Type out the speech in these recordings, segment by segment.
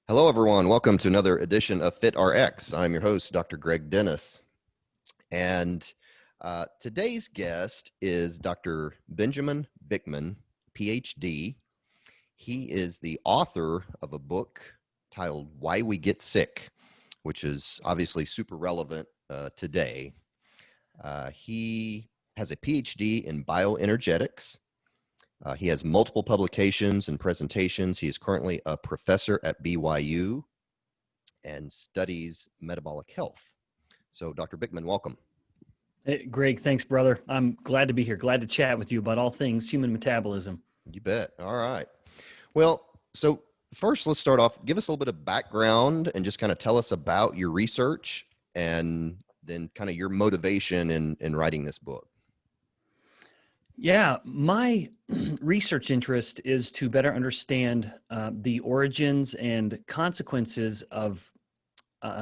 Hello, everyone. Welcome to another edition of FitRx. I'm your host, Dr. Greg Dennis. And today's guest is Dr. Benjamin Bikman, PhD. He is the author of a book titled Why We Get Sick, which is obviously super relevant today. He has a PhD in bioenergetics. He has multiple publications and presentations. He is currently a professor at BYU and studies metabolic health. So, Dr. Bikman, welcome. Hey, Greg, thanks, brother. I'm glad to be here. Glad to chat with you about all things human metabolism. You bet. All right. Well, so first, let's start off. Give us a little bit of background and just kind of tell us about your research and then kind of your motivation in writing this book. Yeah, my research interest is to better understand the origins and consequences of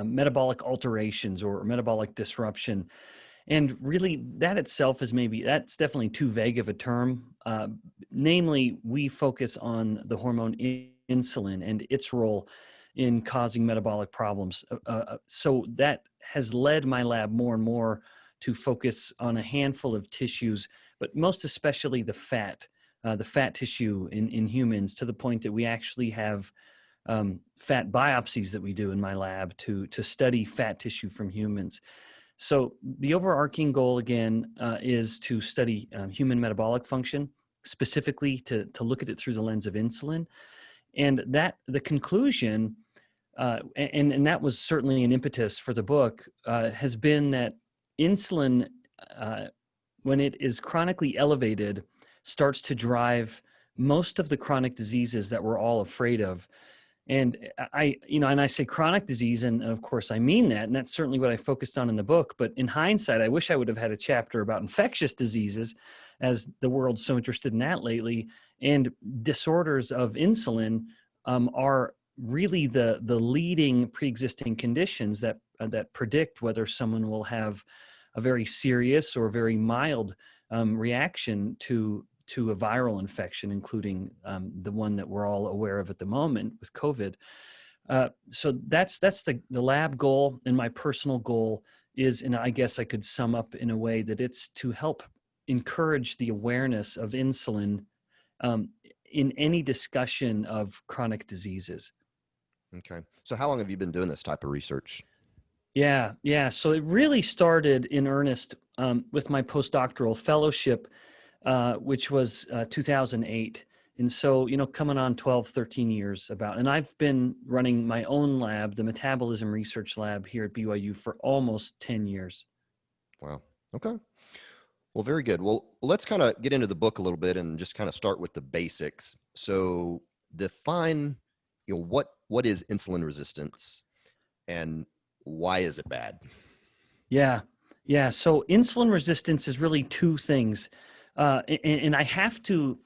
metabolic alterations or metabolic disruption. And really, that itself is that's definitely too vague of a term. Namely, we focus on the hormone insulin and its role in causing metabolic problems. So that has led my lab more and more to focus on a handful of tissues, but most especially the fat tissue in humans, to the point that we actually have fat biopsies that we do in my lab to study fat tissue from humans. So the overarching goal, again, is to study human metabolic function, specifically to look at it through the lens of insulin. And that the conclusion, and that was certainly an impetus for the book, has been that insulin, when it is chronically elevated, starts to drive most of the chronic diseases that we're all afraid of. And I say chronic disease, and of course I mean that, and that's certainly what I focused on in the book. But in hindsight, I wish I would have had a chapter about infectious diseases, as the world's so interested in that lately. And disorders of insulin are really the leading pre-existing conditions that predict whether someone will have a very serious or very mild reaction to a viral infection, including the one that we're all aware of at the moment with COVID. So that's the lab goal, and my personal goal is, and I guess I could sum up in a way that it's to help encourage the awareness of insulin in any discussion of chronic diseases. Okay. So how long have you been doing this type of research? Yeah. So it really started in earnest with my postdoctoral fellowship, which was 2008. And so, coming on 12, 13 years about. And I've been running my own lab, the Metabolism Research Lab here at BYU, for almost 10 years. Wow. Okay. Well, very good. Well, let's kind of get into the book a little bit and just kind of start with the basics. So define, what is insulin resistance and why is it bad? Yeah. So insulin resistance is really two things. And I have to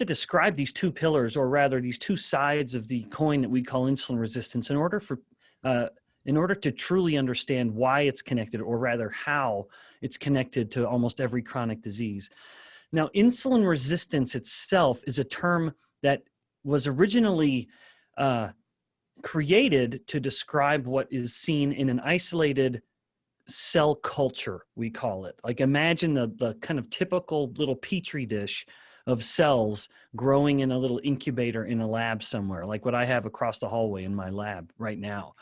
describe these two pillars, or rather these two sides of the coin that we call insulin resistance, in order to truly understand why it's connected, or rather how it's connected to almost every chronic disease. Now, insulin resistance itself is a term that was originally created to describe what is seen in an isolated cell culture, we call it. Like, imagine the kind of typical little petri dish of cells growing in a little incubator in a lab somewhere, like what I have across the hallway in my lab right now.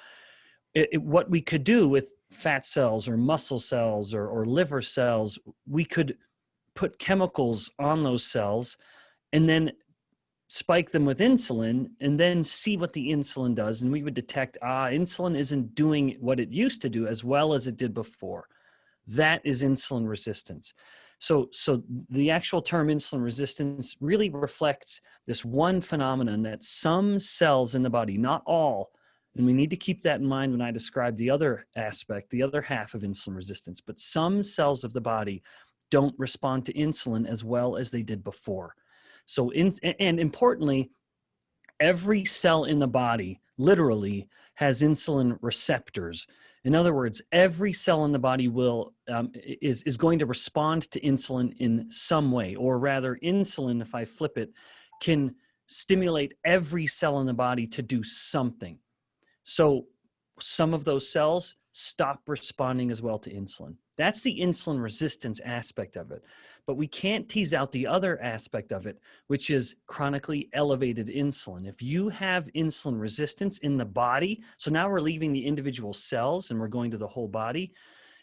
What we could do with fat cells or muscle cells or liver cells, we could put chemicals on those cells and then spike them with insulin and then see what the insulin does. And we would detect, insulin isn't doing what it used to do as well as it did before. That is insulin resistance. So the actual term insulin resistance really reflects this one phenomenon, that some cells in the body, not all, and we need to keep that in mind when I describe the other aspect, the other half of insulin resistance, but some cells of the body don't respond to insulin as well as they did before. So, and importantly, every cell in the body literally has insulin receptors. In other words, every cell in the body is going to respond to insulin in some way, or rather, insulin, if I flip it, can stimulate every cell in the body to do something. So some of those cells stop responding as well to insulin. That's the insulin resistance aspect of it. But we can't tease out the other aspect of it, which is chronically elevated insulin. If you have insulin resistance in the body, so now we're leaving the individual cells and we're going to the whole body.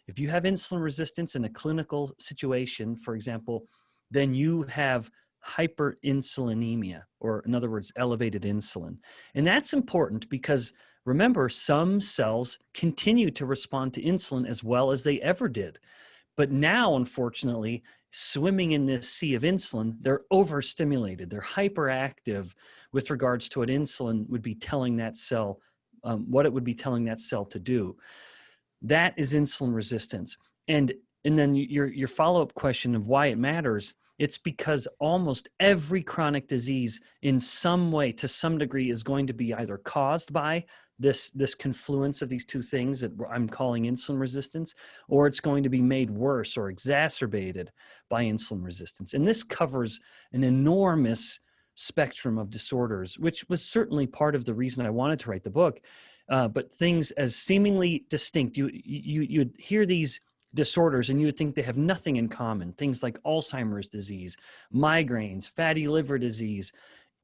If you have insulin resistance in a clinical situation, for example, then you have hyperinsulinemia, or in other words, elevated insulin. And that's important because remember, some cells continue to respond to insulin as well as they ever did. But now, unfortunately, swimming in this sea of insulin, they're overstimulated. They're hyperactive with regards to what insulin would be telling that cell, what it would be telling that cell to do. That is insulin resistance. And then your follow-up question of why it matters, it's because almost every chronic disease in some way, to some degree, is going to be either caused by this confluence of these two things that I'm calling insulin resistance, or it's going to be made worse or exacerbated by insulin resistance. And this covers an enormous spectrum of disorders, which was certainly part of the reason I wanted to write the book. But things as seemingly distinct, you'd hear these disorders and you would think they have nothing in common. Things like Alzheimer's disease, migraines, fatty liver disease,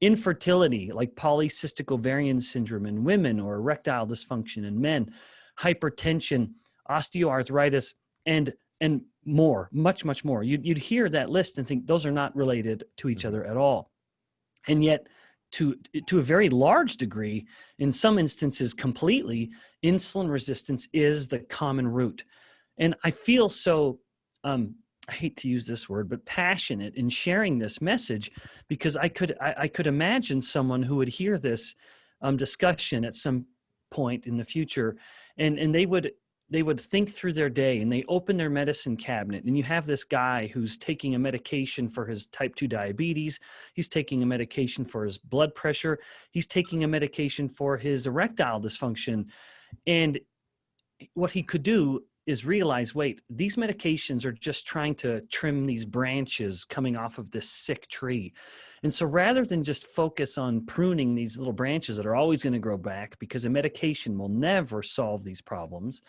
infertility like polycystic ovarian syndrome in women or erectile dysfunction in men, hypertension, osteoarthritis, and more, much more. You'd hear that list and think those are not related to each other at all. And yet, to a very large degree, in some instances completely, insulin resistance is the common root. And I feel so, I hate to use this word, but passionate in sharing this message, because I could imagine someone who would hear this discussion at some point in the future, and they would think through their day and they open their medicine cabinet and you have this guy who's taking a medication for his type 2 diabetes. He's taking a medication for his blood pressure. He's taking a medication for his erectile dysfunction. And what he could do is realize, wait, these medications are just trying to trim these branches coming off of this sick tree. And so rather than just focus on pruning these little branches that are always going to grow back, because a medication will never solve these problems,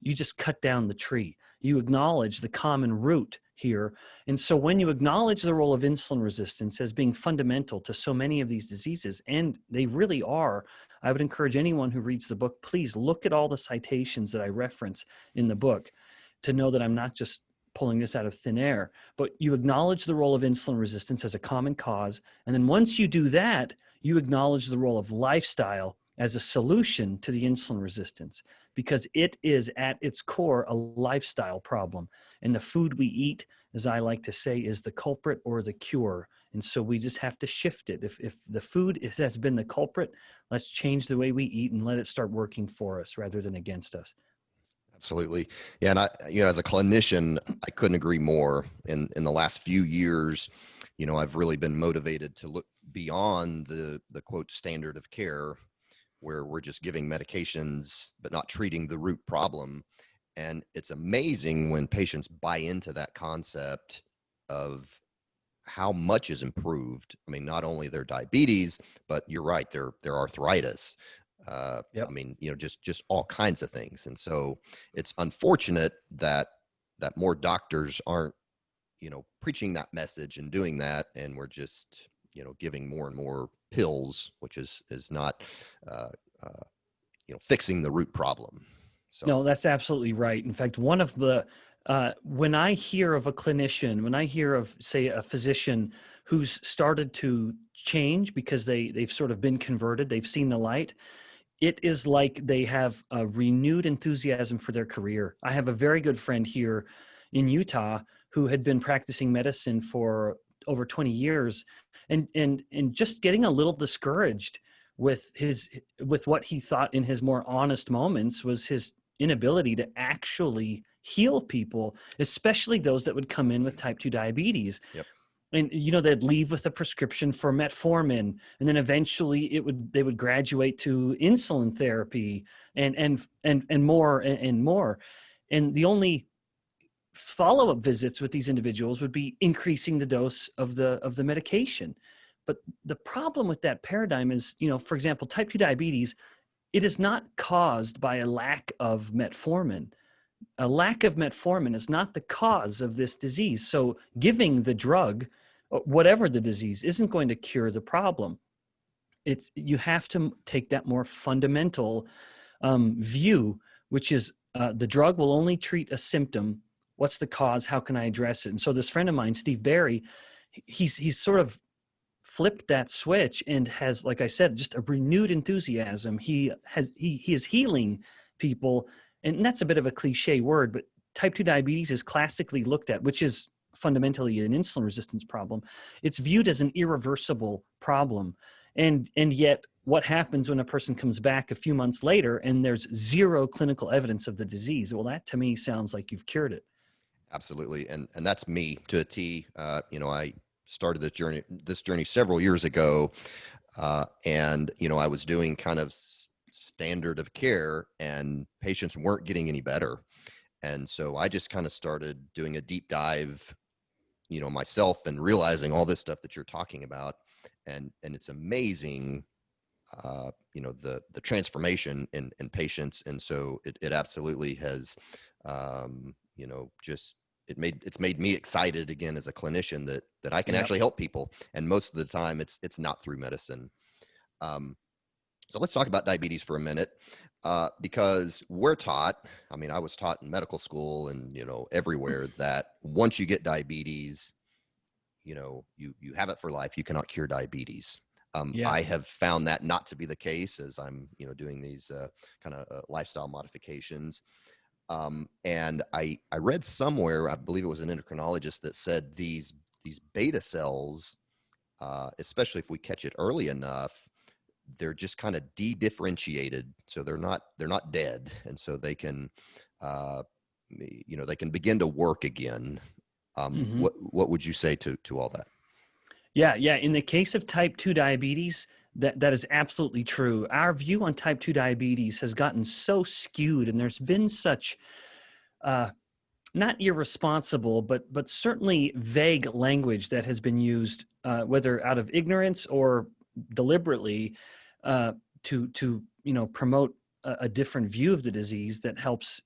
you just cut down the tree. You acknowledge the common root here. And so when you acknowledge the role of insulin resistance as being fundamental to so many of these diseases, and they really are, I would encourage anyone who reads the book, please look at all the citations that I reference in the book to know that I'm not just pulling this out of thin air, but you acknowledge the role of insulin resistance as a common cause. And then once you do that, you acknowledge the role of lifestyle as a solution to the insulin resistance, because it is at its core a lifestyle problem. And the food we eat, as I like to say, is the culprit or the cure. And so we just have to shift it. If the food has been the culprit, let's change the way we eat and let it start working for us rather than against us. Absolutely. Yeah. And as a clinician, I couldn't agree more. In the last few years, I've really been motivated to look beyond the quote standard of care, where we're just giving medications, but not treating the root problem. And it's amazing when patients buy into that concept of how much is improved. I mean, not only their diabetes, but you're right, their arthritis. Yep. I mean, just all kinds of things. And so it's unfortunate that more doctors aren't, preaching that message and doing that. And we're just, giving more and more pills, which is not, fixing the root problem. So. No, that's absolutely right. In fact, one of the, when I hear of a clinician, when I hear of, say, a physician who's started to change because they've sort of been converted, they've seen the light, it is like they have a renewed enthusiasm for their career. I have a very good friend here in Utah who had been practicing medicine for over 20 years and just getting a little discouraged with what he thought in his more honest moments was his inability to actually heal people, especially those that would come in with type 2 diabetes. Yep. And, they'd leave with a prescription for metformin, and then eventually they would graduate to insulin therapy and more and more. And the only follow-up visits with these individuals would be increasing the dose of the medication. But the problem with that paradigm is, for example, type 2 diabetes it is not caused by a lack of metformin. A lack of metformin is not the cause of this disease. So giving the drug, whatever the disease, isn't going to cure the problem. You have to take that more fundamental view, which is the drug will only treat a symptom. What's the cause? How can I address it? And so this friend of mine, Steve Barry, he's sort of flipped that switch and has, like I said, just a renewed enthusiasm. He is healing people, and that's a bit of a cliche word, but type 2 diabetes is classically looked at, which is fundamentally an insulin resistance problem. It's viewed as an irreversible problem. And yet what happens when a person comes back a few months later and there's zero clinical evidence of the disease? Well, that to me sounds like you've cured it. Absolutely. And that's me to a T. I started this journey several years ago. And I was doing kind of standard of care, and patients weren't getting any better. And so I just kind of started doing a deep dive, myself, and realizing all this stuff that you're talking about. And it's amazing, the transformation in patients. And so it absolutely has, it's made me excited again as a clinician that I can actually help people. And most of the time it's not through medicine. So let's talk about diabetes for a minute, because we're taught, I was taught in medical school and, everywhere, that once you get diabetes, you have it for life. You cannot cure diabetes. I have found that not to be the case as I'm, doing these kind of lifestyle modifications. And I read somewhere, I believe it was an endocrinologist, that said these beta cells, especially if we catch it early enough, they're just kind of de-differentiated. So they're not dead. And so they can, they can begin to work again. What would you say to all that? Yeah. In the case of type 2 diabetes, that is absolutely true. Our view on type 2 diabetes has gotten so skewed, and there's been such not irresponsible, but certainly vague language that has been used, whether out of ignorance or deliberately, to promote a different view of the disease that helps,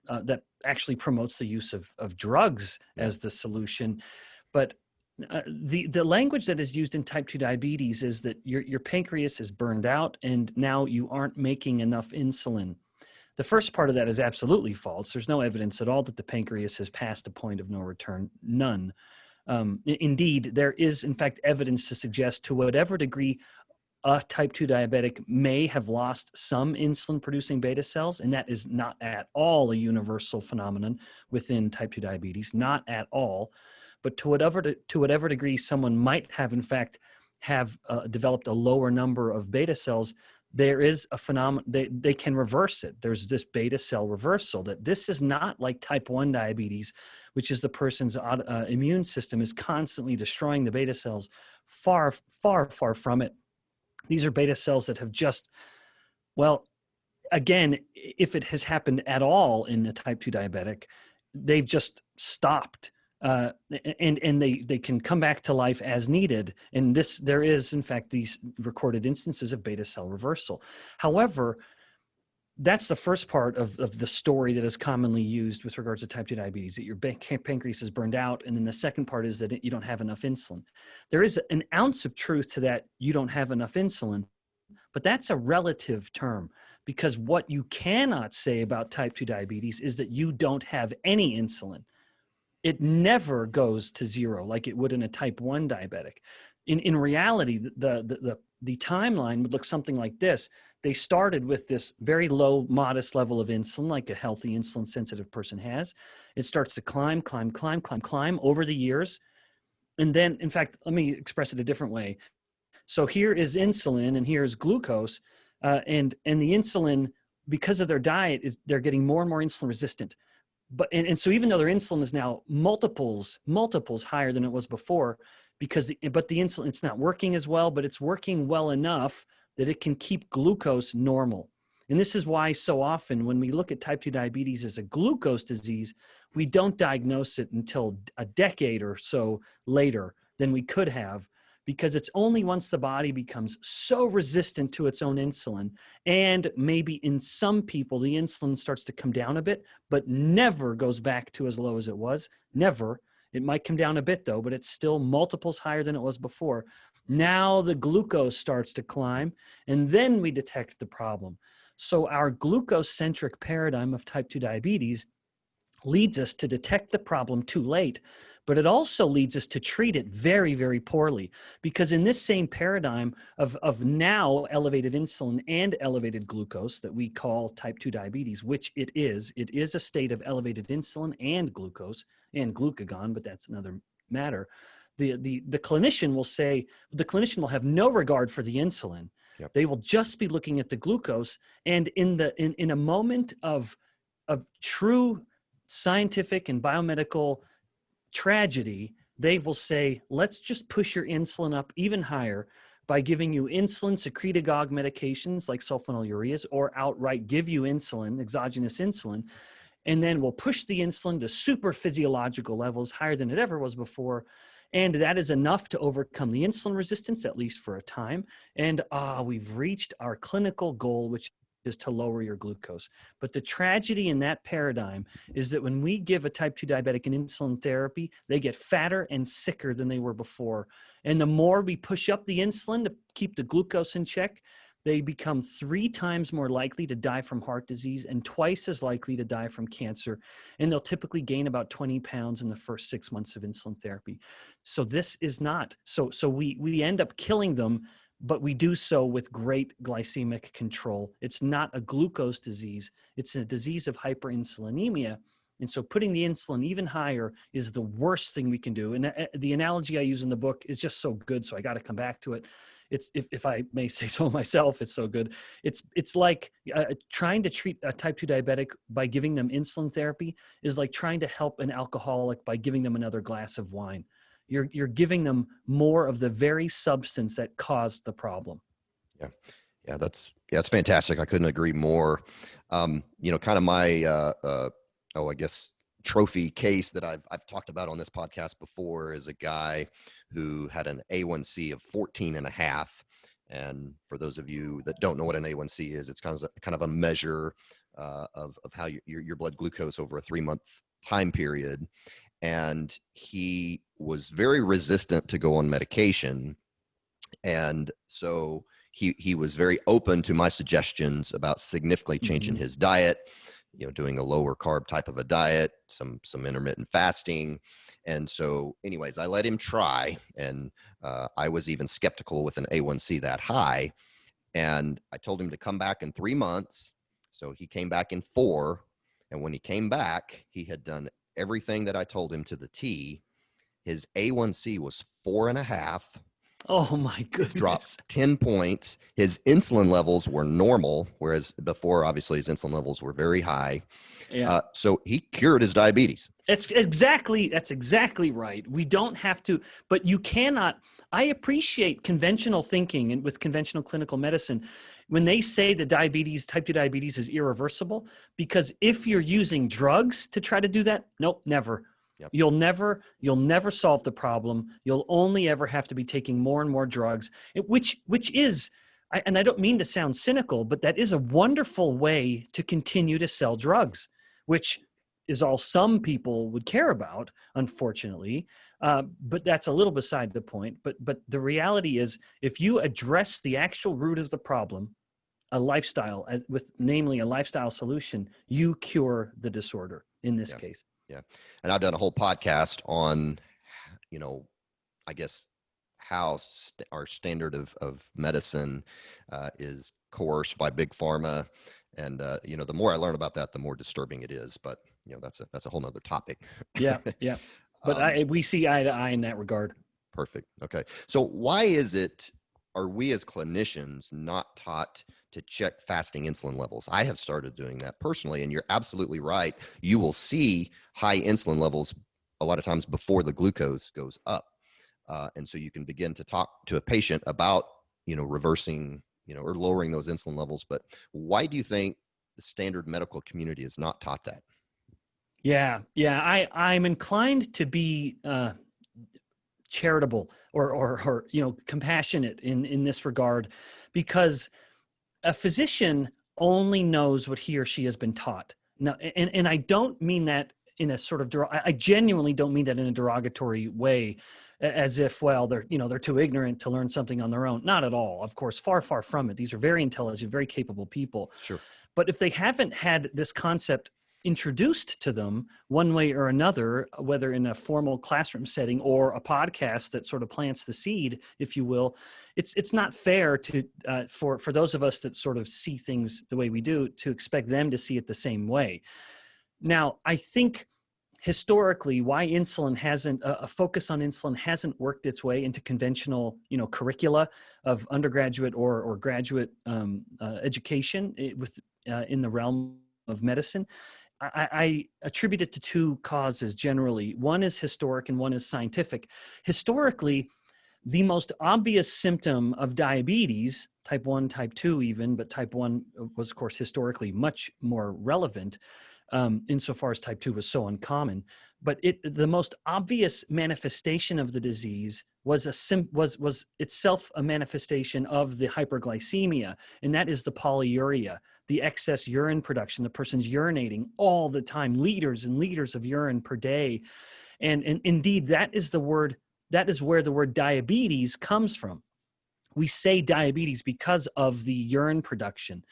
that actually promotes the use of drugs as the solution. But the language that is used in type 2 diabetes is that your pancreas is burned out and now you aren't making enough insulin. The first part of that is absolutely false. There's no evidence at all that the pancreas has passed a point of no return. None. Indeed, there is, in fact, evidence to suggest, to whatever degree a type 2 diabetic may have lost some insulin-producing beta cells, and that is not at all a universal phenomenon within type 2 diabetes, not at all. But to whatever degree someone might have, in fact, developed a lower number of beta cells, there is a phenomenon, they can reverse it. There's this beta cell reversal. That this is not like type 1 diabetes, which is the person's immune system is constantly destroying the beta cells. Far, far, far from it. These are beta cells that have just, well, again, if it has happened at all in a type 2 diabetic, they've just stopped. And they can come back to life as needed. And there is, in fact, these recorded instances of beta cell reversal. However, that's the first part of the story that is commonly used with regards to type 2 diabetes, that your pancreas is burned out. And then the second part is that you don't have enough insulin. There is an ounce of truth to that, you don't have enough insulin, but that's a relative term, because what you cannot say about type 2 diabetes is that you don't have any insulin. It never goes to zero like it would in a type 1 diabetic. In reality, the timeline would look something like this. They started with this very low, modest level of insulin, like a healthy insulin-sensitive person has. It starts to climb over the years. And then, in fact, let me express it a different way. So here is insulin and here's glucose. And the insulin, because of their diet, they're getting more and more insulin resistant. And so even though their insulin is now multiples higher than it was before, but the insulin, it's not working as well, but it's working well enough that it can keep glucose normal. And this is why so often when we look at type 2 diabetes as a glucose disease, we don't diagnose it until a decade or so later than we could have, because it's only once the body becomes so resistant to its own insulin, and maybe in some people the insulin starts to come down a bit, but never goes back to as low as it was. Never. It might come down a bit though, but it's still multiples higher than it was before. Now the glucose starts to climb, and then we detect the problem. So our glucose-centric paradigm of type 2 diabetes leads us to detect the problem too late, but it also leads us to treat it very, very poorly. Because in this same paradigm of now elevated insulin and elevated glucose that we call type 2 diabetes, which it is a state of elevated insulin and glucose and glucagon, but that's another matter. The clinician will say, the clinician will have no regard for the insulin. Yep. They will just be looking at the glucose. And in a moment of true scientific and biomedical tragedy, they will say, let's just push your insulin up even higher by giving you insulin secretagogue medications like sulfonylureas, or outright give you insulin, exogenous insulin, and then we'll push the insulin to super physiological levels higher than it ever was before. And that is enough to overcome the insulin resistance, at least for a time. And we've reached our clinical goal, which is to lower your glucose. But the tragedy in that paradigm is that when we give a type 2 diabetic an insulin therapy, they get fatter and sicker than they were before. And the more we push up the insulin to keep the glucose in check, they become 3 times more likely to die from heart disease and twice as likely to die from cancer. And they'll typically gain about 20 pounds in the first 6 months of insulin therapy. So this is not, so we end up killing them, but we do so with great glycemic control. It's not a glucose disease. It's a disease of hyperinsulinemia. And so putting the insulin even higher is the worst thing we can do. And the analogy I use in the book is just so good, so I got to come back to it. It's, if I may say so myself, it's so good. It's like trying to treat a type 2 diabetic by giving them insulin therapy is like trying to help an alcoholic by giving them another glass of wine. You're giving them more of the very substance that caused the problem. Yeah, that's fantastic. I couldn't agree more. Kind of my I guess trophy case that I've talked about on this podcast before is a guy who had an A1C of 14.5. And for those of you that don't know what an A1C is, it's kind of a measure of how your blood glucose over a 3-month time period. And he was very resistant to go on medication. And so he was very open to my suggestions about significantly changing his diet, doing a lower carb type of a diet, some intermittent fasting. And so anyways, I let him try. And I was even skeptical with an A1C that high. And I told him to come back in 3 months. So he came back in 4. And when he came back, he had done everything that I told him to the T. His A1C was 4.5. Oh my goodness. It dropped 10 points. His insulin levels were normal, whereas before, obviously, his insulin levels were very high. Yeah. So he cured his diabetes. That's exactly right. We don't have to, but you cannot. I appreciate conventional thinking and with conventional clinical medicine when they say that type 2 diabetes is irreversible, because if you're using drugs to try to do that, nope, never. Yep. You'll never solve the problem. You'll only ever have to be taking more and more drugs, which is, and I don't mean to sound cynical, but that is a wonderful way to continue to sell drugs, which is all some people would care about, unfortunately. But that's a little beside the point. But the reality is, if you address the actual root of the problem, a lifestyle, namely a lifestyle solution, you cure the disorder in this case. Yeah. And I've done a whole podcast on, I guess, how our standard of medicine is coerced by big pharma. And, the more I learn about that, the more disturbing it is. But, that's a whole nother topic. Yeah. Yeah. But we see eye to eye in that regard. Perfect. Okay. So why are we as clinicians not taught to check fasting insulin levels? I have started doing that personally, and you're absolutely right. You will see high insulin levels a lot of times before the glucose goes up. And so you can begin to talk to a patient about, reversing, or lowering those insulin levels. But why do you think the standard medical community is not taught that? Yeah. I'm inclined to be charitable or compassionate in this regard, because a physician only knows what he or she has been taught. Now, and I don't mean that in a sort of, I genuinely don't mean that in a derogatory way, as if, well, they're too ignorant to learn something on their own. Not at all. Of course, far, far from it. These are very intelligent, very capable people. Sure. But if they haven't had this concept introduced to them one way or another, whether in a formal classroom setting or a podcast that sort of plants the seed, if you will, it's not fair to for those of us that sort of see things the way we do to expect them to see it the same way. Now, I think historically why insulin hasn't a focus on insulin hasn't worked its way into conventional curricula of undergraduate or graduate education in the realm of medicine. I attribute it to two causes generally. One is historic and one is scientific. Historically, the most obvious symptom of diabetes, type 1, type 2 even, but type 1 was, of course, historically much more relevant insofar as type 2 was so uncommon. But the most obvious manifestation of the disease was itself a manifestation of the hyperglycemia, and that is the polyuria, the excess urine production. The person's urinating all the time, liters and liters of urine per day. And indeed, that is where the word diabetes comes from. We say diabetes because of the urine production.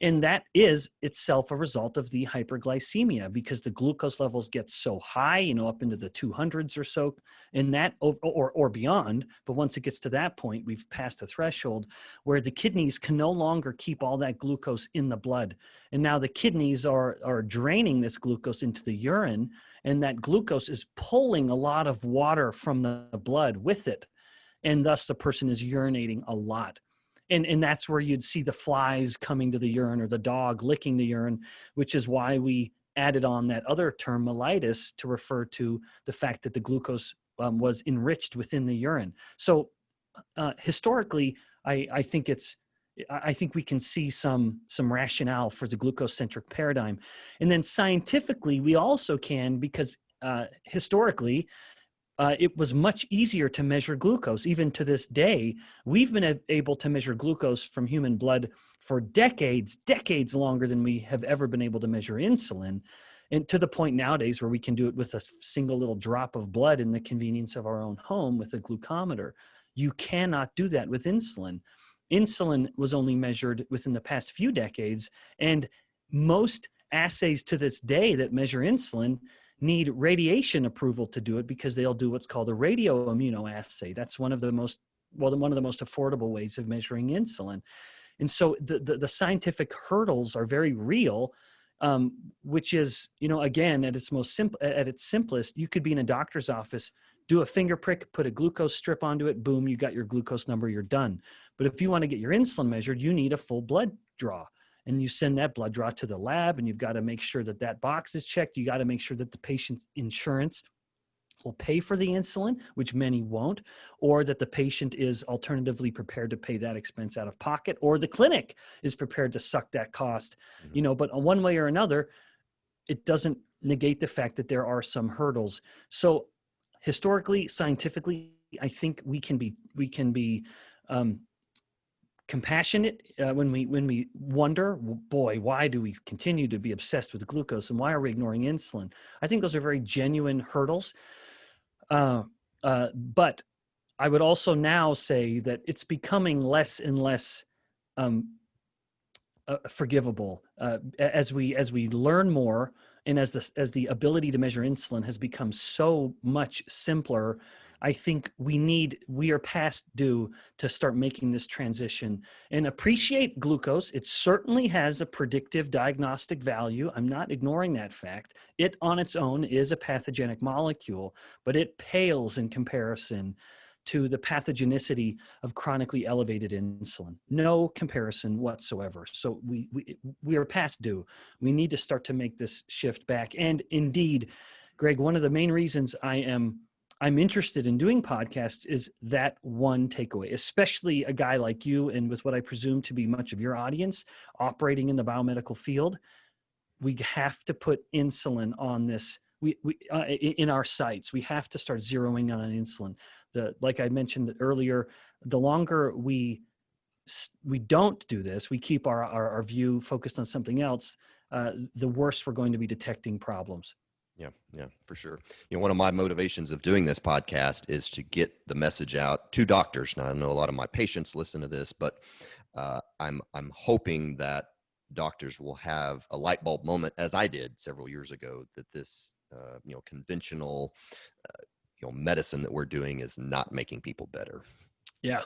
And that is itself a result of the hyperglycemia, because the glucose levels get so high, up into the 200s or so, and that or beyond. But once it gets to that point, we've passed a threshold where the kidneys can no longer keep all that glucose in the blood. And now the kidneys are draining this glucose into the urine, and that glucose is pulling a lot of water from the blood with it. And thus the person is urinating a lot. And that's where you'd see the flies coming to the urine or the dog licking the urine, which is why we added on that other term, mellitus, to refer to the fact that the glucose was enriched within the urine. So historically, I think we can see some rationale for the glucose-centric paradigm. And then scientifically, we also can, because historically, it was much easier to measure glucose. Even to this day, we've been able to measure glucose from human blood for decades longer than we have ever been able to measure insulin. And to the point nowadays where we can do it with a single little drop of blood in the convenience of our own home with a glucometer. You cannot do that with insulin. Insulin was only measured within the past few decades, and most assays to this day that measure insulin need radiation approval to do it, because they'll do what's called a radioimmunoassay. That's one of the most affordable ways of measuring insulin. And so the scientific hurdles are very real, which is, again, at its simplest, you could be in a doctor's office, do a finger prick, put a glucose strip onto it, boom, you got your glucose number, you're done. But if you want to get your insulin measured, you need a full blood draw. And you send that blood draw to the lab, and you've got to make sure that box is checked. You got to make sure that the patient's insurance will pay for the insulin, which many won't, or that the patient is alternatively prepared to pay that expense out of pocket, or the clinic is prepared to suck that cost. Mm-hmm. But one way or another, it doesn't negate the fact that there are some hurdles. So historically, scientifically, I think we can be compassionate when we wonder, boy, why do we continue to be obsessed with glucose, and why are we ignoring insulin? I think those are very genuine hurdles. But I would also now say that it's becoming less and less forgivable as we learn more, and as the ability to measure insulin has become so much simpler. I think we are past due to start making this transition and appreciate glucose. It certainly has a predictive diagnostic value. I'm not ignoring that fact. It on its own is a pathogenic molecule, but it pales in comparison to the pathogenicity of chronically elevated insulin. No comparison whatsoever. So we are past due. We need to start to make this shift back. And indeed, Greg, one of the main reasons I'm interested in doing podcasts is that one takeaway, especially a guy like you, and with what I presume to be much of your audience operating in the biomedical field. We have to put insulin on this in our sights. We have to start zeroing on insulin. Like I mentioned earlier, the longer we don't do this, we keep our view focused on something else, the worse we're going to be detecting problems. Yeah, for sure. One of my motivations of doing this podcast is to get the message out to doctors. Now, I know a lot of my patients listen to this, but I'm hoping that doctors will have a light bulb moment, as I did several years ago, that this conventional medicine that we're doing is not making people better. Yeah,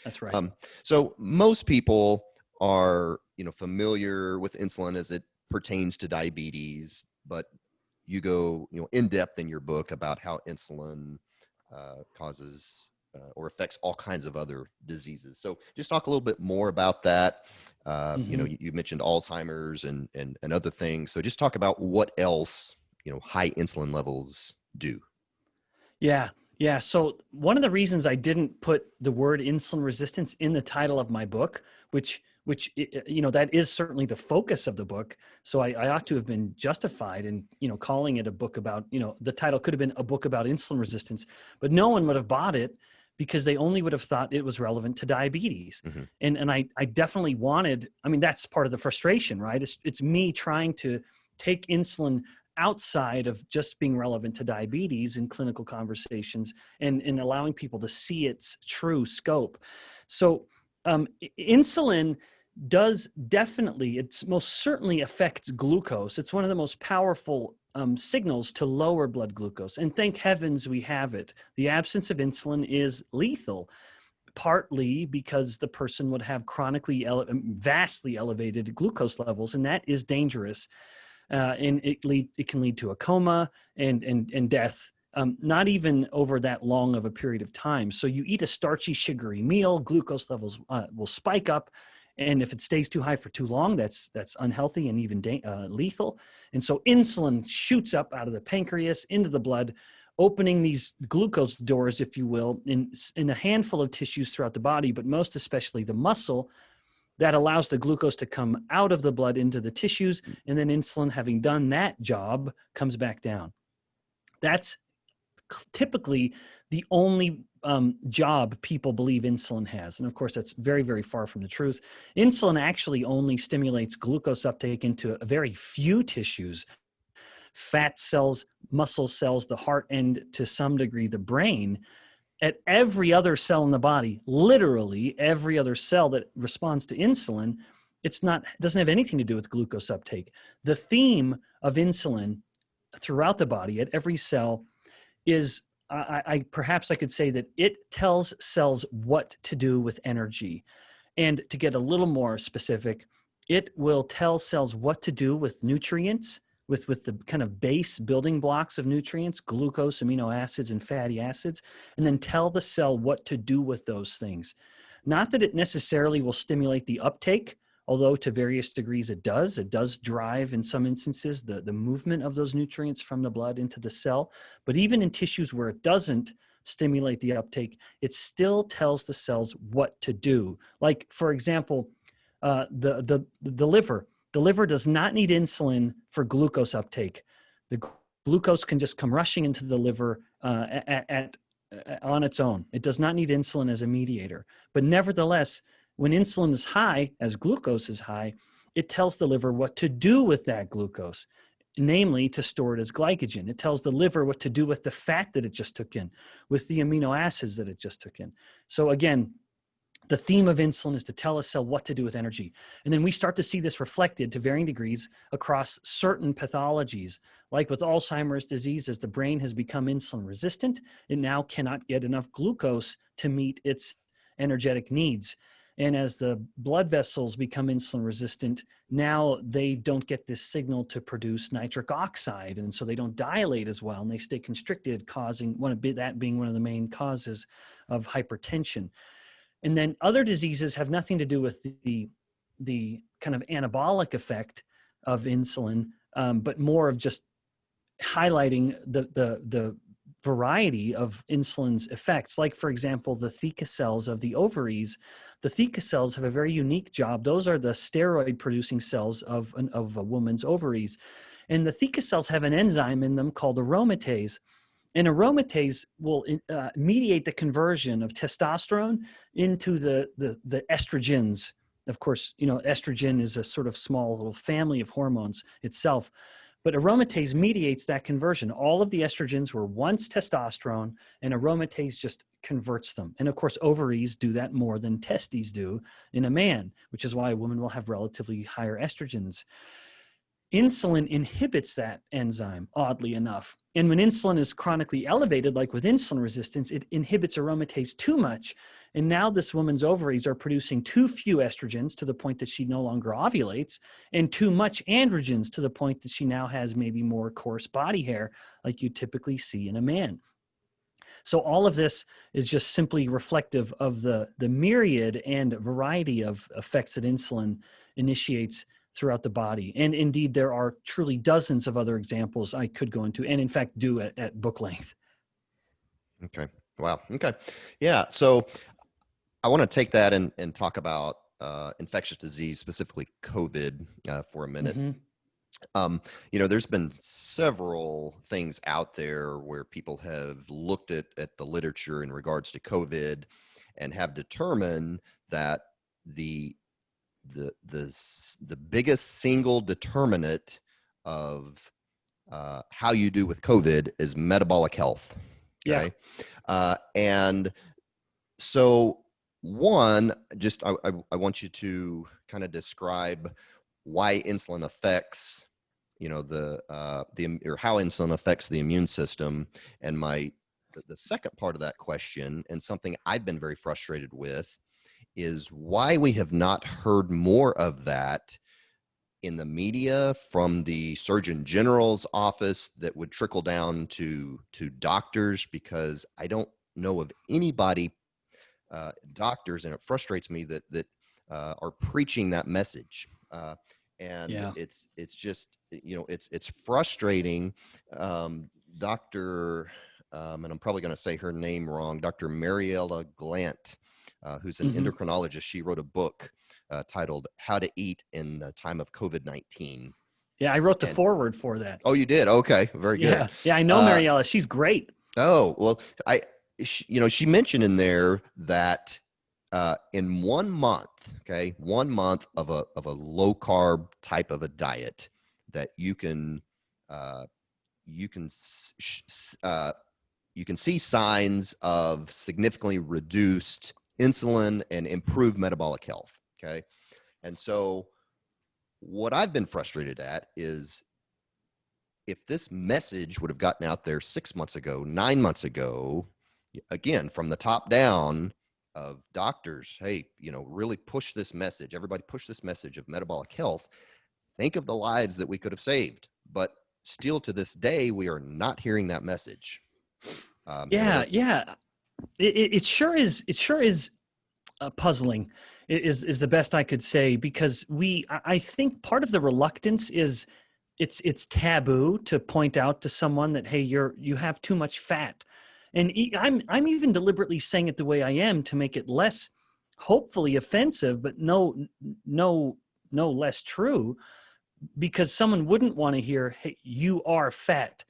that's right. So most people are familiar with insulin as it pertains to diabetes, but you go in depth in your book about how insulin causes or affects all kinds of other diseases. So just talk a little bit more about that. You mentioned Alzheimer's and other things. So just talk about what else high insulin levels do. Yeah. So one of the reasons I didn't put the word insulin resistance in the title of my book, which that is certainly the focus of the book. So I ought to have been justified in calling it a book about, the title could have been a book about insulin resistance, but no one would have bought it because they only would have thought it was relevant to diabetes. Mm-hmm. And I definitely wanted, that's part of the frustration, right? It's me trying to take insulin outside of just being relevant to diabetes in clinical conversations and allowing people to see its true scope. So insulin does definitely, it's most certainly affects glucose. It's one of the most powerful signals to lower blood glucose. And thank heavens we have it. The absence of insulin is lethal, partly because the person would have chronically, vastly elevated glucose levels, and that is dangerous. And it can lead to a coma and death, not even over that long of a period of time. So you eat a starchy, sugary meal, glucose levels will spike up. And if it stays too high for too long, that's unhealthy and even lethal. And so insulin shoots up out of the pancreas into the blood, opening these glucose doors, if you will, in a handful of tissues throughout the body, but most especially the muscle, that allows the glucose to come out of the blood into the tissues, and then insulin, having done that job, comes back down. That's typically the only job people believe insulin has. And of course, that's very, very far from the truth. Insulin actually only stimulates glucose uptake into a very few tissues: fat cells, muscle cells, the heart, and to some degree, the brain. At every other cell in the body, literally every other cell that responds to insulin, doesn't have anything to do with glucose uptake. The theme of insulin throughout the body at every cell is, perhaps I could say that it tells cells what to do with energy. And to get a little more specific, it will tell cells what to do with nutrients, with the kind of base building blocks of nutrients, glucose, amino acids, and fatty acids, and then tell the cell what to do with those things. Not that it necessarily will stimulate the uptake, although to various degrees it does. It does drive, in some instances, the movement of those nutrients from the blood into the cell. But even in tissues where it doesn't stimulate the uptake, it still tells the cells what to do. Like, for example, the liver. The liver does not need insulin for glucose uptake. The glucose can just come rushing into the liver on its own. It does not need insulin as a mediator. But nevertheless, when insulin is high, as glucose is high, it tells the liver what to do with that glucose, namely to store it as glycogen. It tells the liver what to do with the fat that it just took in, with the amino acids that it just took in. So again, the theme of insulin is to tell a cell what to do with energy. And then we start to see this reflected to varying degrees across certain pathologies. Like with Alzheimer's disease, as the brain has become insulin resistant, it now cannot get enough glucose to meet its energetic needs. And as the blood vessels become insulin resistant, now they don't get this signal to produce nitric oxide. And so they don't dilate as well, and they stay constricted, causing that being one of the main causes of hypertension. And then other diseases have nothing to do with the kind of anabolic effect of insulin, but more of just highlighting the variety of insulin's effects. Like, for example, the theca cells of the ovaries. The theca cells have a very unique job. Those are the steroid-producing cells of a woman's ovaries. And the theca cells have an enzyme in them called aromatase. And aromatase will mediate the conversion of testosterone into the estrogens. Of course, estrogen is a sort of small little family of hormones itself. But aromatase mediates that conversion. All of the estrogens were once testosterone, and aromatase just converts them. And of course, ovaries do that more than testes do in a man, which is why a woman will have relatively higher estrogens. Insulin inhibits that enzyme, oddly enough. And when insulin is chronically elevated, like with insulin resistance, it inhibits aromatase too much. And now this woman's ovaries are producing too few estrogens to the point that she no longer ovulates, and too much androgens to the point that she now has maybe more coarse body hair, like you typically see in a man. So all of this is just simply reflective of the myriad and variety of effects that insulin initiates throughout the body. And indeed, there are truly dozens of other examples I could go into, and in fact do at book length. Okay. Wow. Okay. Yeah. So I want to take that and talk about infectious disease, specifically COVID, for a minute. There's been several things out there where people have looked at the literature in regards to COVID and have determined that the biggest single determinant of how you do with COVID is metabolic health. Okay. Yeah. And so one, just I want you to kind of describe why insulin affects, or how insulin affects the immune system. And the second part of that question, and something I've been very frustrated with, is why we have not heard more of that in the media from the Surgeon General's office that would trickle down to doctors, because I don't know of anybody, doctors, and it frustrates me that are preaching that message. It's just, it's frustrating. Dr. And I'm probably going to say her name wrong, Dr. Mariella Glant, who's an endocrinologist. She wrote a book titled How to Eat in the Time of COVID-19. Yeah, I wrote the foreword for that. Oh, you did? Okay, very good. Yeah, I know Mariella. She's great. Oh, well, she mentioned in there that in 1 month, okay, 1 month of a low carb type of a diet, that you can see signs of significantly reduced insulin and improved metabolic health. Okay. And so what I've been frustrated at is, if this message would have gotten out there 6 months ago, 9 months ago, again, from the top down of doctors, hey, really push this message. Everybody push this message of metabolic health. Think of the lives that we could have saved. But still to this day, we are not hearing that message. Yeah. It sure is. It sure is puzzling. Is the best I could say, because I think part of the reluctance is it's taboo to point out to someone that, hey, you have too much fat. And I'm even deliberately saying it the way I am to make it less, hopefully, offensive, but no less true, because someone wouldn't want to hear, hey, you are fat,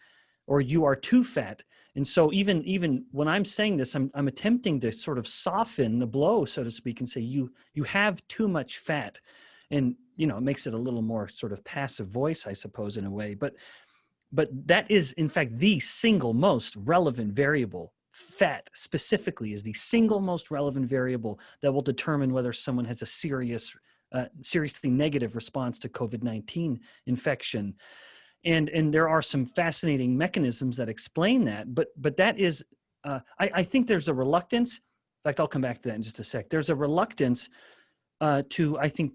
or you are too fat. And so even when I'm saying this, I'm attempting to sort of soften the blow, so to speak, and say you have too much fat. And it makes it a little more sort of passive voice, I suppose, in a way. But that is, in fact, the single most relevant variable. Fat specifically is the single most relevant variable that will determine whether someone has a seriously negative response to COVID-19 infection. And there are some fascinating mechanisms that explain that. But that is, I think there's a reluctance. In fact, I'll come back to that in just a sec. There's a reluctance to, I think,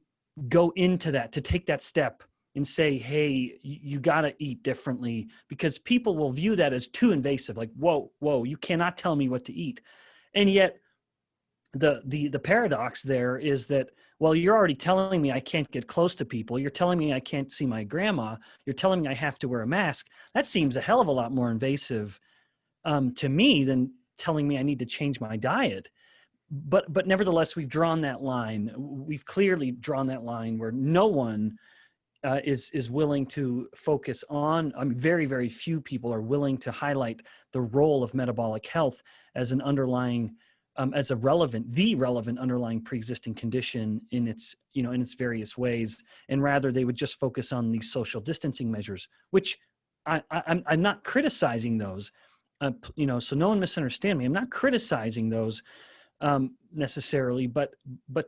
go into that, to take that step and say, hey, you got to eat differently, because people will view that as too invasive. Like, whoa, you cannot tell me what to eat. And yet the paradox there is that, well, you're already telling me I can't get close to people. You're telling me I can't see my grandma. You're telling me I have to wear a mask. That seems a hell of a lot more invasive to me than telling me I need to change my diet. But nevertheless, we've drawn that line. We've clearly drawn that line where no one is willing to focus on. Very, very few people are willing to highlight the role of metabolic health as an underlying, as the relevant underlying pre-existing condition in its, in its various ways, and rather they would just focus on these social distancing measures, which I'm not criticizing those. So no one misunderstand me. I'm not criticizing those necessarily, but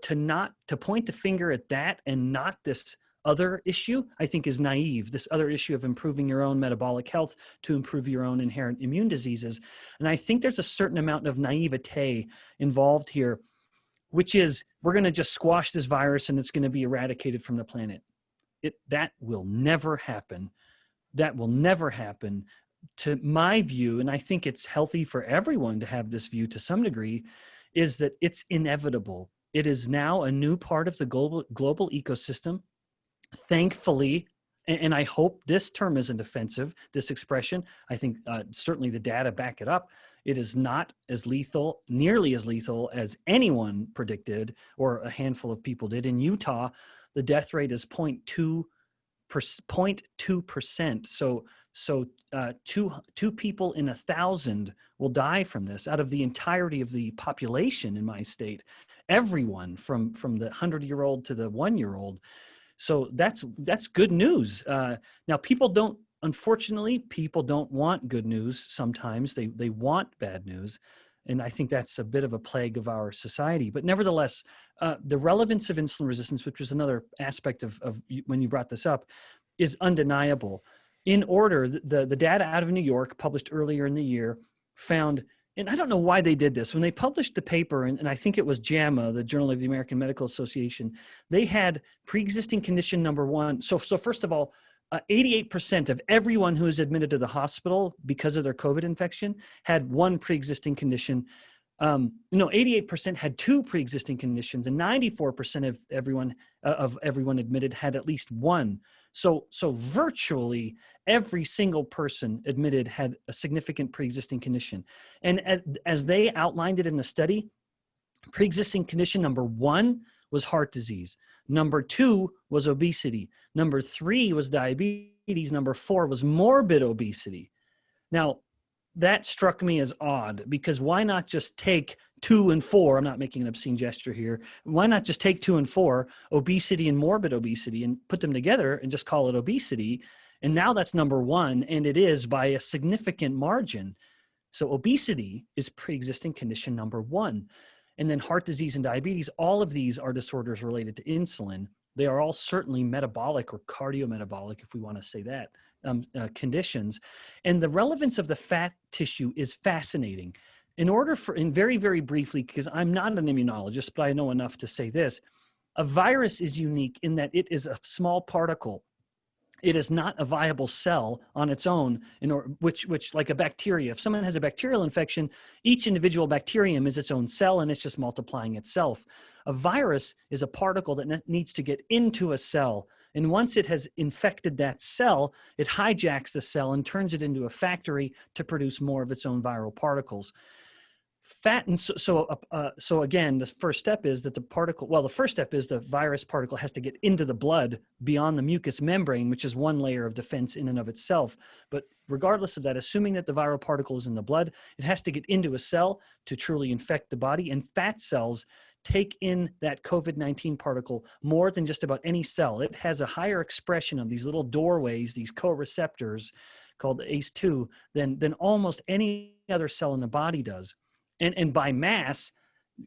to point the finger at that and not this other issue, I think is naive. This other issue of improving your own metabolic health to improve your own inherent immune diseases. And I think there's a certain amount of naivete involved here, which is we're going to just squash this virus and it's going to be eradicated from the planet. That will never happen. That will never happen. To my view, and I think it's healthy for everyone to have this view to some degree, is that it's inevitable. It is now a new part of the global ecosystem. Thankfully, and I hope this term isn't offensive, this expression, I think certainly the data back it up. It is not as lethal, nearly as lethal as anyone predicted or a handful of people did. In Utah, the death rate is 0.2%. So two people in 1,000 will die from this out of the entirety of the population in my state. Everyone from the 100-year-old to the 1-year-old. So that's good news. Now, unfortunately, people don't want good news. Sometimes they want bad news. And I think that's a bit of a plague of our society. But nevertheless, the relevance of insulin resistance, which was another aspect of when you brought this up, is undeniable. In order, the data out of New York, published earlier in the year, found, and I don't know why they did this, when they published the paper, and I think it was JAMA, the Journal of the American Medical Association, they had pre-existing condition number one. So first of all, 88% of everyone who is admitted to the hospital because of their COVID infection had one pre-existing condition. 88% had two pre-existing conditions, and 94% of everyone admitted had at least one. So virtually every single person admitted had a significant pre-existing condition. And as they outlined it in the study, pre-existing condition number one was heart disease. Number two was obesity. Number three was diabetes. Number four was morbid obesity. Now, that struck me as odd, because why not just take 2 and 4? I'm not making an obscene gesture here. Why not just take 2 and 4, obesity and morbid obesity, and put them together and just call it obesity? And now that's number one, and it is by a significant margin. So obesity is pre-existing condition number one. And then heart disease and diabetes, all of these are disorders related to insulin. They are all certainly metabolic or cardiometabolic, if we want to say that, conditions. And the relevance of the fat tissue is fascinating. And very, very briefly, because I'm not an immunologist, but I know enough to say this, a virus is unique in that it is a small particle. It is not a viable cell on its own, which like a bacteria. If someone has a bacterial infection, each individual bacterium is its own cell and it's just multiplying itself. A virus is a particle that needs to get into a cell. And once it has infected that cell, it hijacks the cell and turns it into a factory to produce more of its own viral particles. So again, the first step is that the first step is the virus particle has to get into the blood beyond the mucous membrane, which is one layer of defense in and of itself. But regardless of that, assuming that the viral particle is in the blood, it has to get into a cell to truly infect the body. And fat cells take in that COVID-19 particle more than just about any cell. It has a higher expression of these little doorways, these co-receptors called ACE2, than almost any other cell in the body does. And by mass,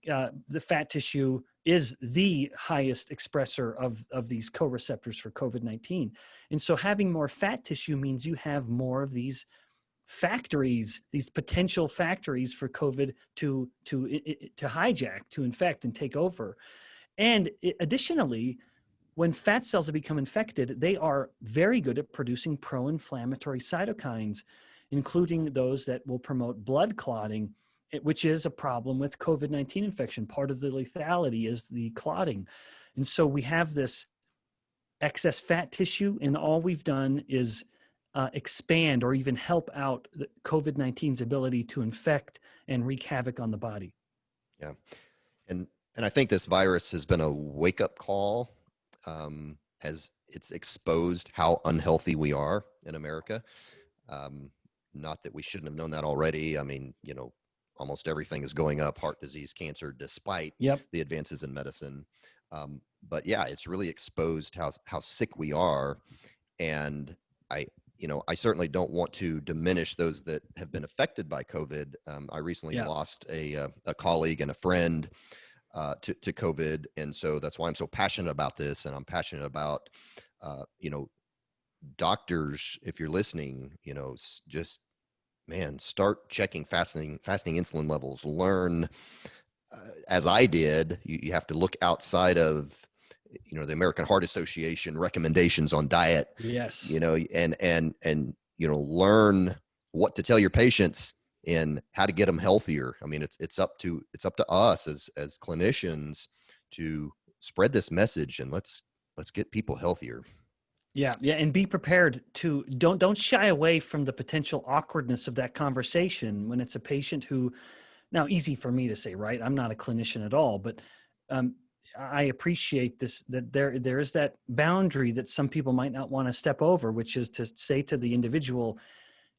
the fat tissue is the highest expressor of these co-receptors for COVID-19. And so having more fat tissue means you have more of these factories, these potential factories for COVID to hijack, to infect and take over. And additionally, when fat cells have become infected, they are very good at producing pro-inflammatory cytokines, including those that will promote blood clotting, which is a problem with COVID-19 infection. Part of the lethality is the clotting. And so we have this excess fat tissue, and all we've done is expand or even help out COVID-19's ability to infect and wreak havoc on the body. Yeah. And I think this virus has been a wake-up call, as it's exposed how unhealthy we are in America. Um, Not that we shouldn't have known that already. I mean, almost everything is going up, heart disease, cancer, despite Yep. the advances in medicine. But yeah, it's really exposed how sick we are. And I, I certainly don't want to diminish those that have been affected by COVID. I recently Yeah. lost a colleague and a friend to COVID. And so that's why I'm so passionate about this. And I'm passionate about, doctors, if you're listening, just, man, start checking fasting insulin levels. Learn, as I did. You have to look outside of, the American Heart Association recommendations on diet. Yes. And learn what to tell your patients and how to get them healthier. I mean, it's up to us as clinicians to spread this message, and let's get people healthier. Yeah, yeah, and be prepared to don't shy away from the potential awkwardness of that conversation when it's a patient who, now easy for me to say, right? I'm not a clinician at all, but um, I appreciate this, that there is that boundary that some people might not want to step over, which is to say to the individual,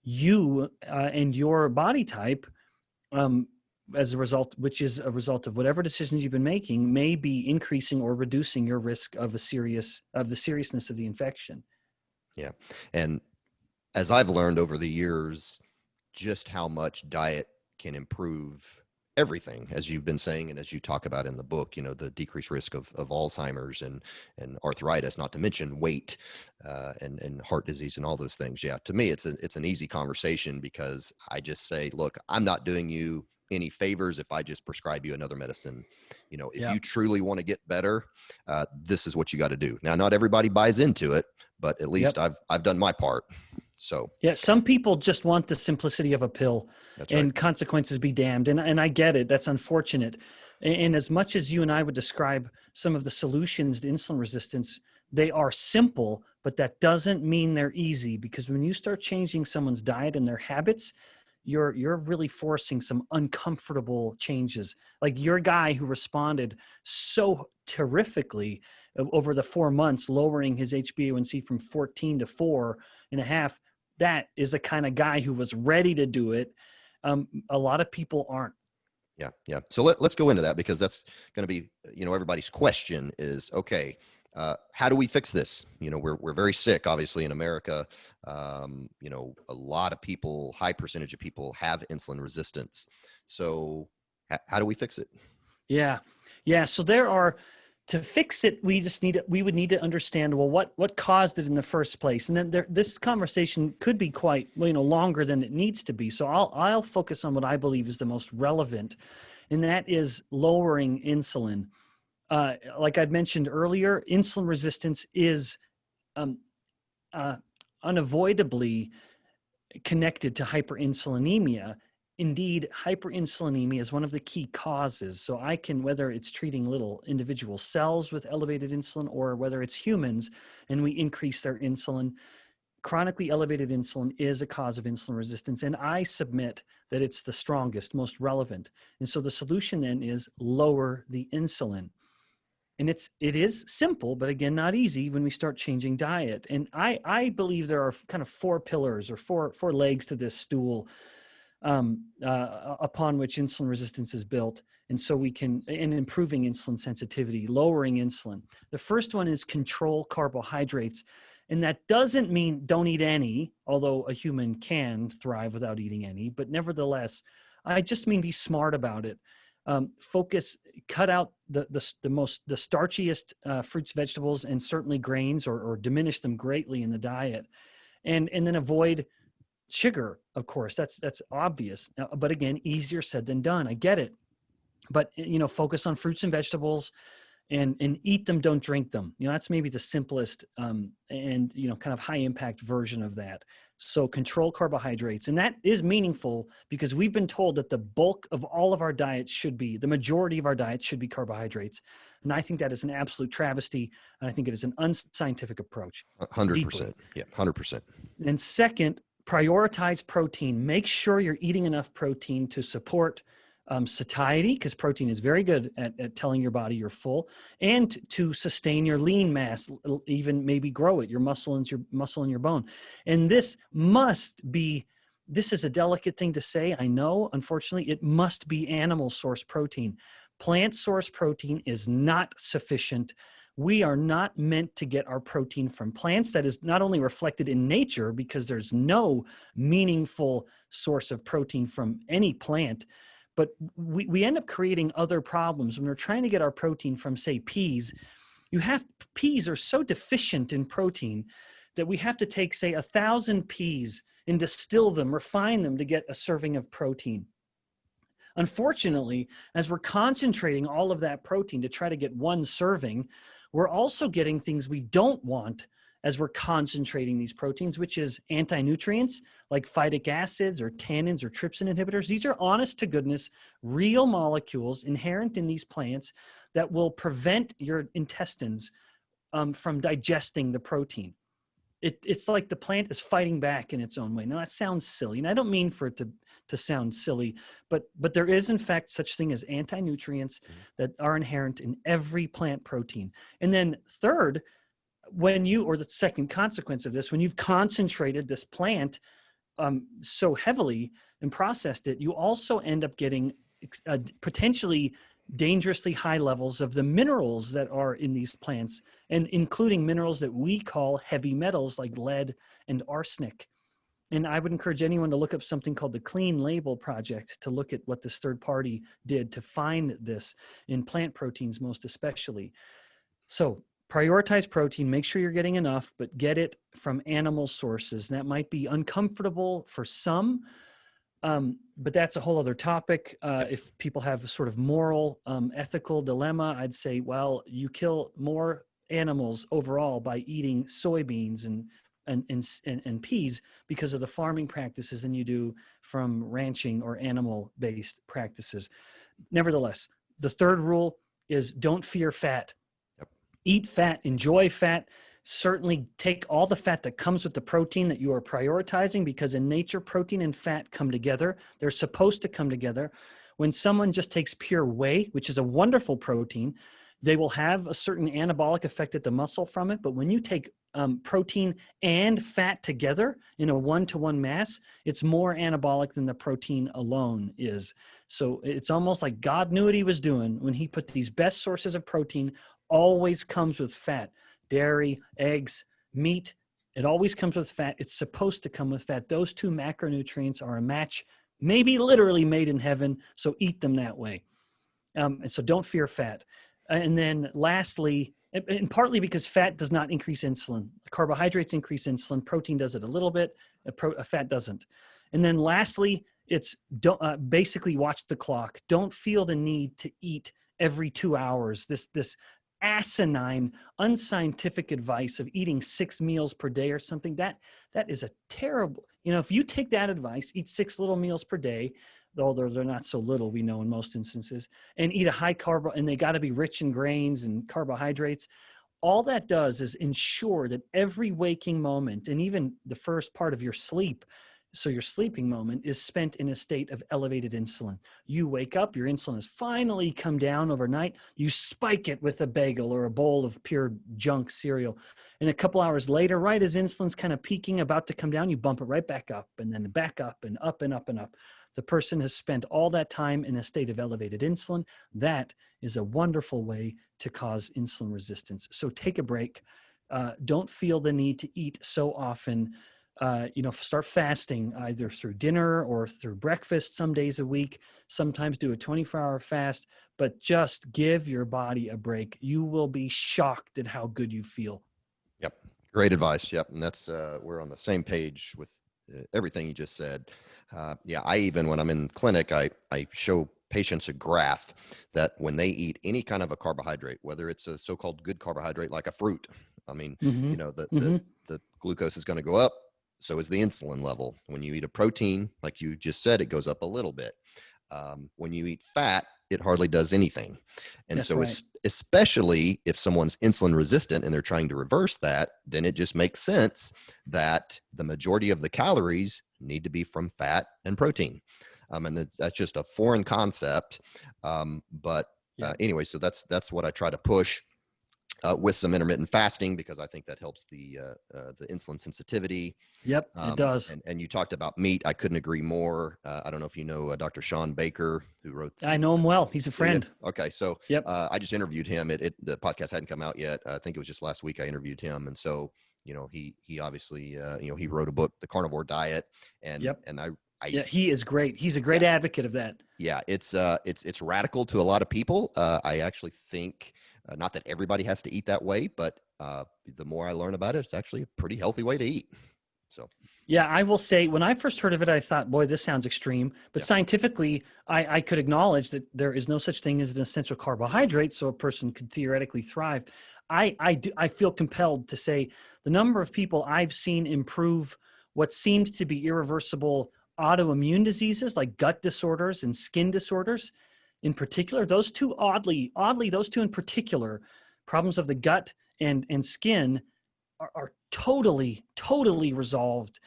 you and your body type, um, as a result, which is a result of whatever decisions you've been making, may be increasing or reducing your risk of the seriousness of the infection. Yeah. And as I've learned over the years, just how much diet can improve everything, as you've been saying, and as you talk about in the book, the decreased risk of Alzheimer's and arthritis, not to mention weight, and heart disease and all those things. Yeah, to me, it's an easy conversation, because I just say, look, I'm not doing you any favors if I just prescribe you another medicine. If Yeah. you truly want to get better, this is what you got to do. Now, not everybody buys into it, but at least Yep. I've done my part. So Yeah, some people just want the simplicity of a pill that's right. and consequences be damned. And I get it. That's unfortunate. And as much as you and I would describe some of the solutions to insulin resistance, they are simple, but that doesn't mean they're easy, because when you start changing someone's diet and their habits, you're really forcing some uncomfortable changes. Like your guy who responded so terrifically over the 4 months, lowering his HbA1c from 14 to 4.5. That is the kind of guy who was ready to do it. A lot of people aren't. Yeah. Yeah. So let's go into that, because that's going to be, everybody's question is, okay, how do we fix this? We're very sick, obviously, in America. A lot of people, high percentage of people have insulin resistance. So how do we fix it? Yeah. Yeah. So to fix it, we would need to understand, well, what caused it in the first place. And then this conversation could be quite, longer than it needs to be. So I'll focus on what I believe is the most relevant, and that is lowering insulin. Like I'd mentioned earlier, insulin resistance is um, unavoidably connected to hyperinsulinemia. Indeed, hyperinsulinemia is one of the key causes. So whether it's treating little individual cells with elevated insulin, or whether it's humans and we increase their insulin, chronically elevated insulin is a cause of insulin resistance. And I submit that it's the strongest, most relevant. And so the solution then is lower the insulin. And it is simple, but again, not easy when we start changing diet. And I believe there are kind of four pillars, or four legs to this stool, upon which insulin resistance is built. And so in improving insulin sensitivity, lowering insulin. The first one is control carbohydrates. And that doesn't mean don't eat any, although a human can thrive without eating any. But nevertheless, I just mean be smart about it. Cut out the starchiest fruits, vegetables, and certainly grains, or diminish them greatly in the diet. And then avoid sugar, of course. That's obvious. But again, easier said than done. I get it. But focus on fruits and vegetables, and eat them, don't drink them. That's maybe the simplest and kind of high impact version of that. So control carbohydrates. And that is meaningful, because we've been told that the bulk of all of our diets the majority of our diets should be carbohydrates. And I think that is an absolute travesty. And I think it is an unscientific approach. 100%. Deeply. Yeah. 100%. And second, prioritize protein. Make sure you're eating enough protein to support satiety, because protein is very good at telling your body you're full, and to sustain your lean mass, even maybe grow it, your muscle and your bone. And this is a delicate thing to say, I know. Unfortunately, it must be animal source protein. Plant source protein is not sufficient. We are not meant to get our protein from plants. That is not only reflected in nature, because there's no meaningful source of protein from any plant, but we end up creating other problems when we're trying to get our protein from, say, peas. Peas are so deficient in protein that we have to take, say, 1,000 peas and distill them, refine them to get a serving of protein. Unfortunately, as we're concentrating all of that protein to try to get one serving, we're also getting things we don't want as we're concentrating these proteins, which is anti-nutrients like phytic acids or tannins or trypsin inhibitors. These are honest to goodness, real molecules inherent in these plants that will prevent your intestines from digesting the protein. It's like the plant is fighting back in its own way. Now that sounds silly, and I don't mean for it to sound silly, but there is in fact such thing as anti-nutrients that are inherent in every plant protein. And then third, or the second consequence of this, when you've concentrated this plant so heavily and processed it, you also end up getting potentially dangerously high levels of the minerals that are in these plants, and including minerals that we call heavy metals like lead and arsenic. And I would encourage anyone to look up something called the Clean Label Project to look at what this third party did to find this in plant proteins, most especially. So prioritize protein, make sure you're getting enough, but get it from animal sources. That might be uncomfortable for some, but that's a whole other topic. If people have a sort of moral, ethical dilemma, I'd say, well, you kill more animals overall by eating soybeans and peas because of the farming practices than you do from ranching or animal-based practices. Nevertheless, the third rule is don't fear fat. Yep. Eat fat, enjoy fat. Certainly take all the fat that comes with the protein that you are prioritizing, because in nature, protein and fat come together. They're supposed to come together. When someone just takes pure whey, which is a wonderful protein, they will have a certain anabolic effect at the muscle from it. But when you take protein and fat together in a one-to-one mass, it's more anabolic than the protein alone is. So it's almost like God knew what he was doing when he put these best sources of protein always comes with fat. Dairy, eggs, meat, it always comes with fat. It's supposed to come with fat. Those two macronutrients are a match, maybe literally made in heaven, so eat them that way. And so don't fear fat. And then lastly, and partly because fat does not increase insulin. Carbohydrates increase insulin. Protein does it a little bit. Fat doesn't. And then lastly, it's basically watch the clock. Don't feel the need to eat every 2 hours. This asinine, unscientific advice of eating 6 meals per day or something, that is a terrible, if you take that advice, eat 6 little meals per day, though they're not so little, we know in most instances, and eat a high carb, and they got to be rich in grains and carbohydrates. All that does is ensure that every waking moment, and even the first part of your sleep, so your sleeping moment, is spent in a state of elevated insulin. You wake up, your insulin has finally come down overnight. You spike it with a bagel or a bowl of pure junk cereal. And a couple hours later, right as insulin's kind of peaking, about to come down, you bump it right back up, and then back up and up and up and up. The person has spent all that time in a state of elevated insulin. That is a wonderful way to cause insulin resistance. So take a break. Don't feel the need to eat so often. Start fasting either through dinner or through breakfast some days a week. Sometimes do a 24-hour fast, but just give your body a break. You will be shocked at how good you feel. Yep. Great advice. Yep. And that's, we're on the same page with everything you just said. I even, when I'm in clinic, I show patients a graph that when they eat any kind of a carbohydrate, whether it's a so-called good carbohydrate like a fruit, the glucose is going to go up. So is the insulin level. When you eat a protein, like you just said, it goes up a little bit. When you eat fat, it hardly does anything. And That's so right. especially if someone's insulin resistant and they're trying to reverse that, then it just makes sense that the majority of the calories need to be from fat and protein. And that's just a foreign concept. But Yeah. anyway, so that's what I try to push with some intermittent fasting, because I think that helps the insulin sensitivity. Yep, it does. And you talked about meat. I couldn't agree more. I don't know if you know Dr. Sean Baker, who wrote I the. know him well. He's a Yeah. friend. Okay, so Yep. I just interviewed him. The podcast hadn't come out yet. I think it was just last week I interviewed him, and so he obviously he wrote a book, The Carnivore Diet, and Yep. and I Yeah, he is great. He's a great yeah. advocate of that. Yeah, it's radical to a lot of people. I actually think not that everybody has to eat that way, but the more I learn about it, it's actually a pretty healthy way to eat. So Yeah, I will say when I first heard of it, I thought, boy, this sounds extreme. But yeah, scientifically, I could acknowledge that there is no such thing as an essential carbohydrate, so a person could theoretically thrive. I feel compelled to say the number of people I've seen improve what seemed to be irreversible autoimmune diseases like gut disorders and skin disorders in particular, those two those two in particular, problems of the gut and skin are totally resolved,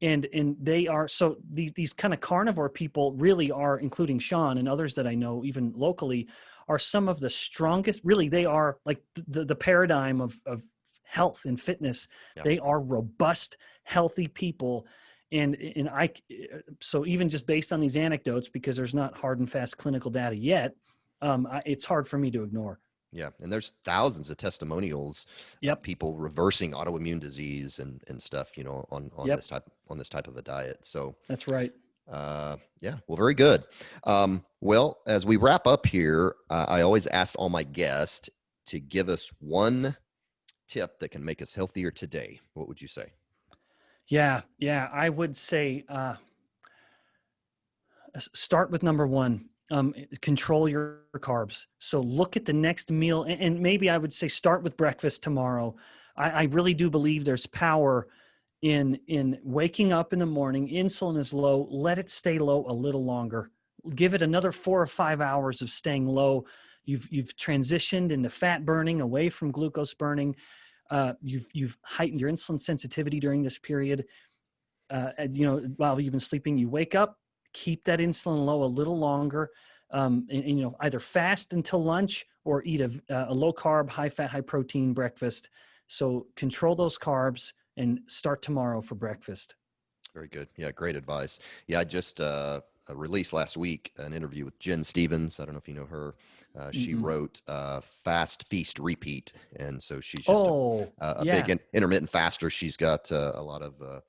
and they are, so these kind of carnivore people really are, including Sean and others that I know even locally, are some of the strongest. Really, they are like the paradigm of health and fitness. yeah, They are robust, healthy people. And I, so even just based on these anecdotes, because there's not hard and fast clinical data yet, it's hard for me to ignore. yeah. And there's thousands of testimonials of Yep. people reversing autoimmune disease and stuff, on Yep. this type of a diet. So That's right. yeah, well, very good. Well, as we wrap up here, I always ask all my guests to give us one tip that can make us healthier today. What would you say? Yeah. I would say start with number one. Control your carbs. So look at the next meal, and maybe I would say start with breakfast tomorrow. I really do believe there's power in waking up in the morning. Insulin is low. Let it stay low a little longer. Give it another 4 or 5 hours of staying low. You've transitioned into fat burning away from glucose burning. You've heightened your insulin sensitivity during this period. While you've been sleeping, you wake up, keep that insulin low a little longer, and either fast until lunch or eat a low carb, high fat, high protein breakfast. So control those carbs and start tomorrow for breakfast. Very good. Yeah, great advice. Yeah, I just released last week an interview with Jen Stevens. I don't know if you know her. She Mm-mm. wrote Fast, Feast, Repeat. And so she's just Oh, a yeah. big intermittent faster. She's got a lot of,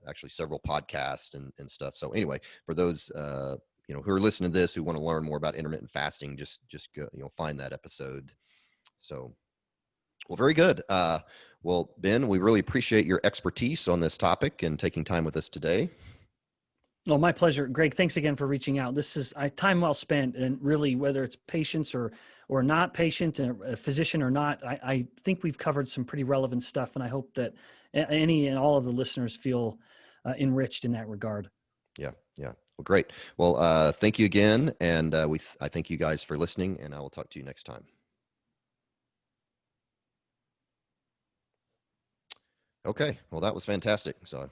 actually several podcasts and stuff. So anyway, for those, who are listening to this, who want to learn more about intermittent fasting, just go, find that episode. So, well, very good. Well, Ben, we really appreciate your expertise on this topic and taking time with us today. Oh, my pleasure. Greg, thanks again for reaching out. This is time well spent, and really, whether it's patients or not patient, a physician or not, I think we've covered some pretty relevant stuff, and I hope that any and all of the listeners feel enriched in that regard. Yeah. Well, great. Well, thank you again, and I thank you guys for listening, and I will talk to you next time. Okay. Well, that was fantastic. So,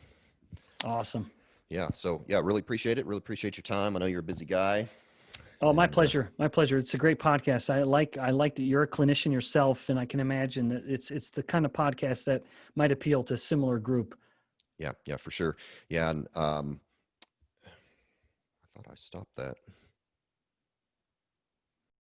Awesome. yeah. So, yeah, really appreciate it. Really appreciate your time. I know you're a busy guy. Oh, my And, pleasure. My pleasure. It's a great podcast. I like that you're a clinician yourself, and I can imagine that it's the kind of podcast that might appeal to a similar group. yeah, for sure. Yeah. And I thought I stopped that.